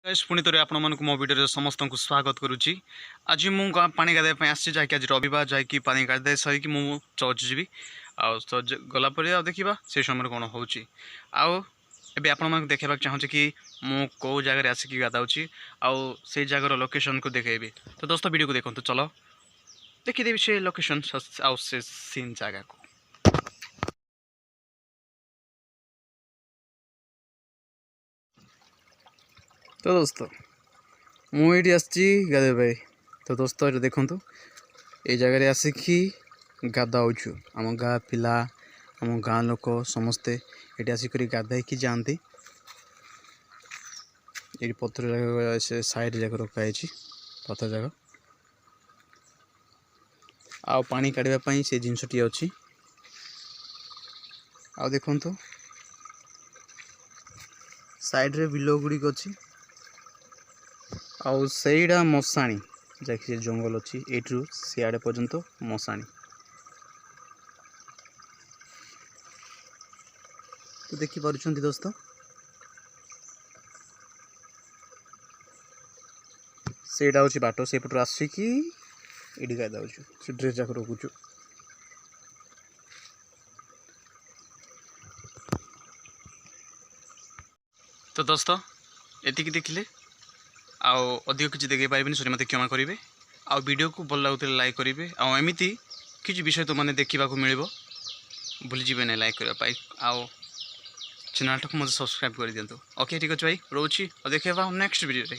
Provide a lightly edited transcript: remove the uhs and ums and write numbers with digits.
Guys पुणी थे आपण मानक मो वीडियो समस्त को स्वागत करुच्ची। आज मु पानी गाधे आसी जहाँकि आज रविवार जहाँकि पानी गाधे सही मु चर्च जी चर्च गलापर देखा से समय कौन हो देखा चाहूँगी कि मु कौ जगह आसिक गाधाऊँगी आउ से जगार लोकेशन को देखेबी। तो दोस्त वीडियो को देखो चलो देखीदेवी से लोकेशन आउ से सीन जगह को। तो दोस्तों मुझे आसी गाधे भाई। तो दोस्तों ये देखु ये जगह आसिकी गाधाऊँ आम गाँ पिला आम गाँ लोक समस्ते ये आसिक गाधे जाती। ये पथर जगह से साइड जगह रखाई पथर जगह आउ पानी काढ़ापी से जिनसटी अच्छी। आ देखु साइड रे बिल गुड़िक अच्छी आउ सेटा मशाणी जैसे जंगल अच्छी एठू सियाड़े पर्यंत मशाणी। तो देखी पारुछंती दोस्तों सेटा हूँ बाट से पटू आसिकी ये गाधा से ड्रेस जाक रखुचु। तो दोस्तों एतिकी देखिले आउ अधिक किसी देखे पारे सॉरी मत क्षमा करेंगे। आ वीडियो को भल लगुले लाइक करेंगे आमती किसी विषय तो मैंने देखा मिल भूलीजे ना लाइक करने आउ चैनल को मत सब्सक्राइब कर दिंतु। ओके ठीक अच्छे भाई रोची और देखा नेक्स्ट वीडियो।